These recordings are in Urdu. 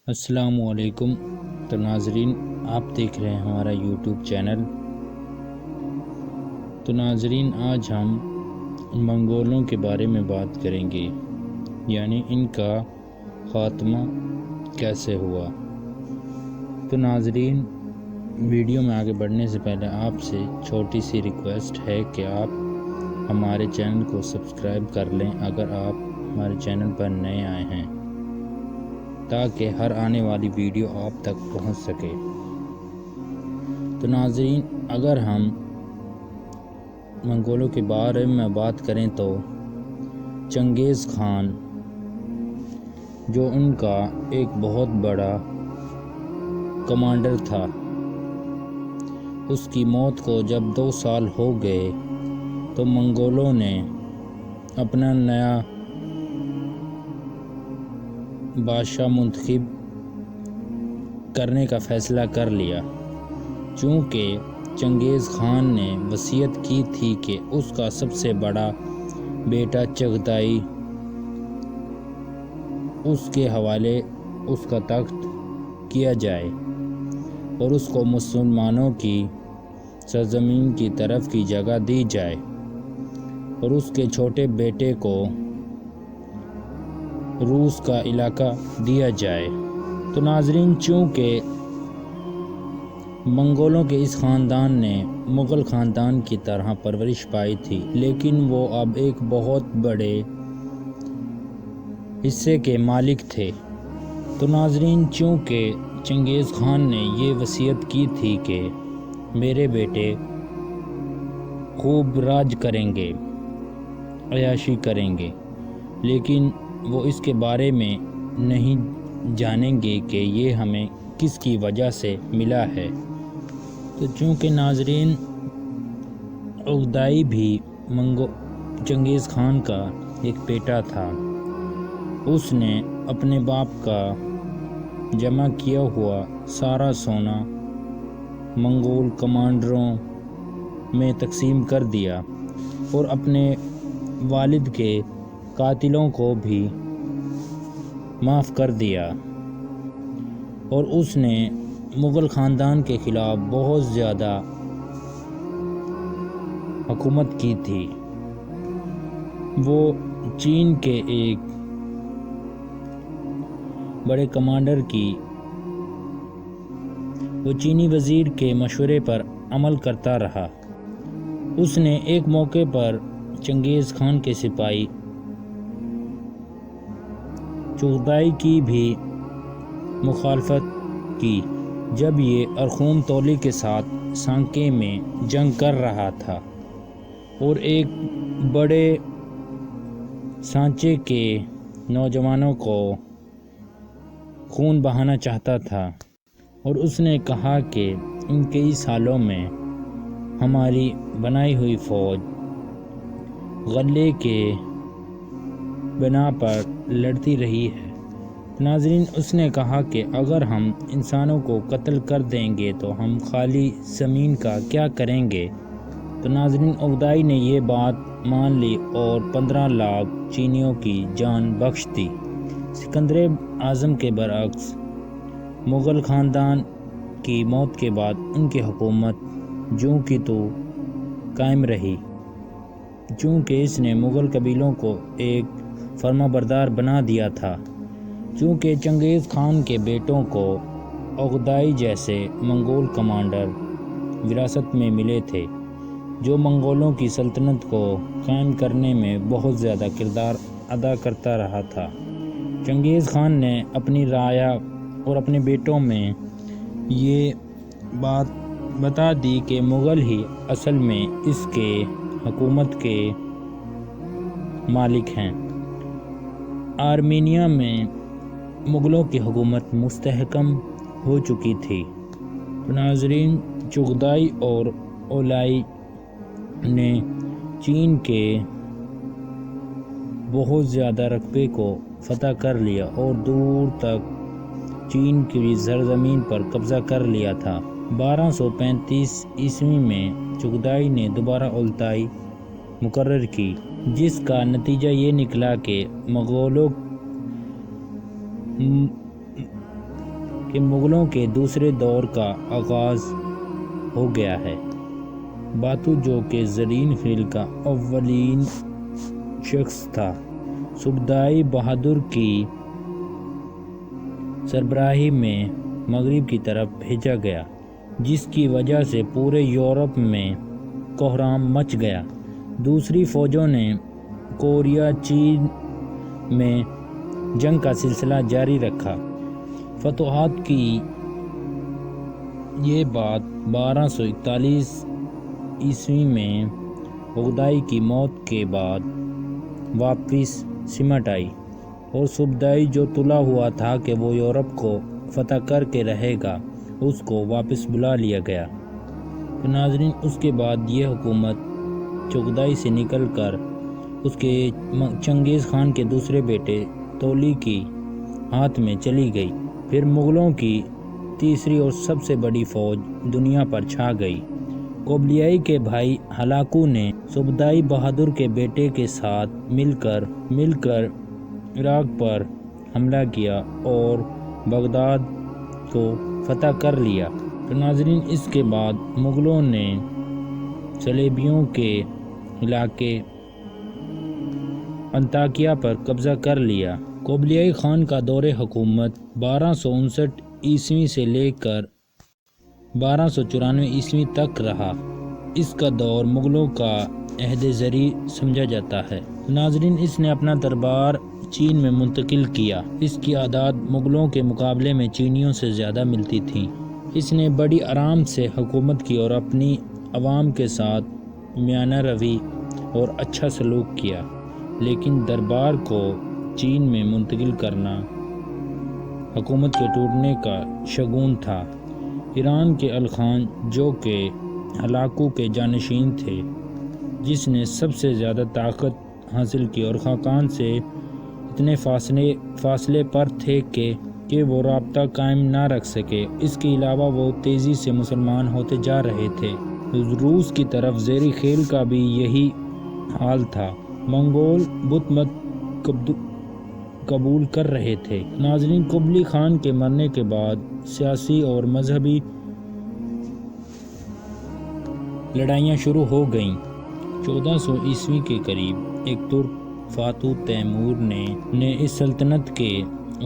السلام علیکم۔ تو ناظرین، آپ دیکھ رہے ہیں ہمارا یوٹیوب چینل۔ تو ناظرین، آج ہم منگولوں کے بارے میں بات کریں گے، یعنی ان کا خاتمہ کیسے ہوا۔ تو ناظرین، ویڈیو میں آگے بڑھنے سے پہلے آپ سے چھوٹی سی ریکویسٹ ہے کہ آپ ہمارے چینل کو سبسکرائب کر لیں اگر آپ ہمارے چینل پر نئے آئے ہیں، تاکہ ہر آنے والی ویڈیو آپ تک پہنچ سکے۔ تو ناظرین، اگر ہم منگولوں کے بارے میں بات کریں تو چنگیز خان، جو ان کا ایک بہت بڑا کمانڈر تھا، اس کی موت کو جب 2 سال ہو گئے تو منگولوں نے اپنا نیا بادشاہ منتخب کرنے کا فیصلہ کر لیا، چونکہ چنگیز خان نے وصیت کی تھی کہ اس کا سب سے بڑا بیٹا چغتائی اس کے حوالے اس کا تخت کیا جائے اور اس کو مسلمانوں کی سرزمین کی طرف کی جگہ دی جائے اور اس کے چھوٹے بیٹے کو روس کا علاقہ دیا جائے۔ تو ناظرین، چونکہ منگولوں کے اس خاندان نے مغل خاندان کی طرح پرورش پائی تھی، لیکن وہ اب ایک بہت بڑے حصے کے مالک تھے۔ تو ناظرین، چونکہ چنگیز خان نے یہ وصیت کی تھی کہ میرے بیٹے خوب راج کریں گے، عیاشی کریں گے، لیکن وہ اس کے بارے میں نہیں جانیں گے کہ یہ ہمیں کس کی وجہ سے ملا ہے۔ تو چونکہ ناظرین، چغتائی بھی چنگیز خان کا ایک بیٹا تھا، اس نے اپنے باپ کا جمع کیا ہوا سارا سونا منگول کمانڈروں میں تقسیم کر دیا اور اپنے والد کے قاتلوں کو بھی معاف کر دیا، اور اس نے مغل خاندان کے خلاف بہت زیادہ حکومت کی تھی۔ وہ چین کے ایک بڑے کمانڈر کی چینی وزیر کے مشورے پر عمل کرتا رہا۔ اس نے ایک موقع پر چنگیز خان کے سپاہی چغتائی کی بھی مخالفت کی جب یہ ارخوم تولی کے ساتھ سانکے میں جنگ کر رہا تھا اور ایک بڑے سانچے کے نوجوانوں کو خون بہانا چاہتا تھا، اور اس نے کہا کہ ان کئی سالوں میں ہماری بنائی ہوئی فوج غلے کے بنا پر لڑتی رہی ہے۔ ناظرین، اس نے کہا کہ اگر ہم انسانوں کو قتل کر دیں گے تو ہم خالی زمین کا کیا کریں گے۔ تو ناظرین، چغتائی نے یہ بات مان لی اور 15 لاکھ چینیوں کی جان بخش دی۔ سکندر اعظم کے برعکس، مغل خاندان کی موت کے بعد ان کی حکومت جوں کی توں قائم رہی، چونکہ اس نے مغل قبیلوں کو ایک فرمانبردار بنا دیا تھا۔ چونکہ چنگیز خان کے بیٹوں کو چغتائی جیسے منگول کمانڈر وراثت میں ملے تھے، جو منگولوں کی سلطنت کو قائم کرنے میں بہت زیادہ کردار ادا کرتا رہا تھا، چنگیز خان نے اپنی رعایا اور اپنے بیٹوں میں یہ بات بتا دی کہ مغل ہی اصل میں اس کے حکومت کے مالک ہیں۔ آرمینیا میں مغلوں کی حکومت مستحکم ہو چکی تھی۔ ناظرین، چغتائی اور اولائی نے چین کے بہت زیادہ رقبے کو فتح کر لیا اور دور تک چین کی سرزمین پر قبضہ کر لیا تھا۔ 1235 عیسوی میں چغتائی نے دوبارہ اولائی مقرر کی، جس کا نتیجہ یہ نکلا کہ کہ مغلوں کے دوسرے دور کا آغاز ہو گیا ہے۔ باتو جو کہ زرین خیل کا اولین شخص تھا، سبدائی بہادر کی سربراہی میں مغرب کی طرف بھیجا گیا، جس کی وجہ سے پورے یورپ میں کوہرام مچ گیا۔ دوسری فوجوں نے کوریا چین میں جنگ کا سلسلہ جاری رکھا۔ فتوحات کی یہ بات 1241 عیسوی میں بغدادی کی موت کے بعد واپس سمٹ آئی، اور سبدائی جو تلا ہوا تھا کہ وہ یورپ کو فتح کر کے رہے گا، اس کو واپس بلا لیا گیا۔ تو ناظرین، اس کے بعد یہ حکومت چغتائی سے نکل کر اس کے چنگیز خان کے دوسرے بیٹے تولی کی ہاتھ میں چلی گئی۔ پھر مغلوں کی تیسری اور سب سے بڑی فوج دنیا پر چھا گئی۔ قبلیائی کے بھائی ہلاکو نے سبدائی بہادر کے بیٹے کے ساتھ مل کر عراق پر حملہ کیا اور بغداد کو فتح کر لیا۔ تو ناظرین، اس کے بعد مغلوں نے صلیبیوں کے علاقے انطاکیہ پر قبضہ کر لیا۔ قبلیائی خان کا دور حکومت 1259 عیسوی سے لے کر 1294 عیسوی تک رہا۔ اس کا دور مغلوں کا عہد زری سمجھا جاتا ہے۔ ناظرین، اس نے اپنا دربار چین میں منتقل کیا۔ اس کی اعداد مغلوں کے مقابلے میں چینیوں سے زیادہ ملتی تھیں۔ اس نے بڑی آرام سے حکومت کی اور اپنی عوام کے ساتھ میانہ روی اور اچھا سلوک کیا، لیکن دربار کو چین میں منتقل کرنا حکومت کے ٹوٹنے کا شگون تھا۔ ایران کے الخان جو کہ ہلاکو کے جانشین تھے، جس نے سب سے زیادہ طاقت حاصل کی اور خاقان سے اتنے فاصلے پر تھے کہ وہ رابطہ قائم نہ رکھ سکے۔ اس کے علاوہ وہ تیزی سے مسلمان ہوتے جا رہے تھے۔ روس کی طرف زیری خیل کا بھی یہی حال تھا۔ منگول بت مت قبول کر رہے تھے۔ ناظرین، قبلی خان کے مرنے کے بعد سیاسی اور مذہبی لڑائیاں شروع ہو گئیں۔ 1400 عیسوی کے قریب ایک ترک فاتح تیمور نے اس سلطنت کے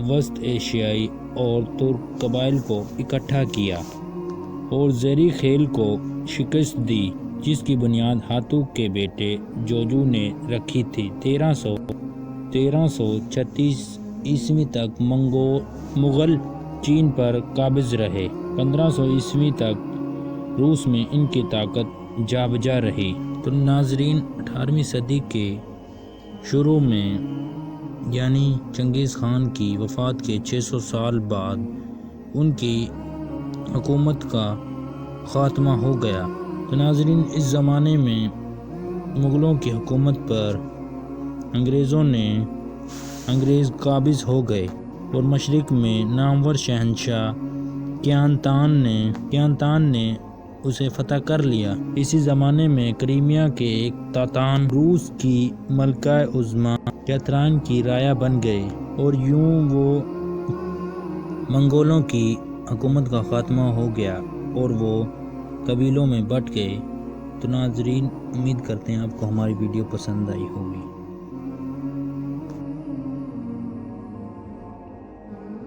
وسط ایشیائی اور ترک قبائل کو اکٹھا کیا اور زیری خیل کو شکست دی، جس کی بنیاد ہاتوک کے بیٹے جوجو نے رکھی تھی۔ 1336 عیسوی تک مغل چین پر قابض رہے۔ 1500 عیسوی تک روس میں ان کی طاقت جا بجا رہی۔ تو ناظرین، 18ویں صدی کے شروع میں یعنی چنگیز خان کی وفات کے 600 سال بعد ان کی حکومت کا خاتمہ ہو گیا۔ تو ناظرین، اس زمانے میں مغلوں کی حکومت پر انگریز قابض ہو گئے اور مشرق میں نامور شہنشاہ کیانتان نے اسے فتح کر لیا۔ اسی زمانے میں کرائمیا کے ایک تاتان روس کی ملکہ عظمی کیتھرائن کی رائے بن گئے، اور یوں وہ منگولوں کی حکومت کا خاتمہ ہو گیا اور وہ قبیلوں میں بٹ گئے۔ تو ناظرین، امید کرتے ہیں آپ کو ہماری ویڈیو پسند آئی ہوگی۔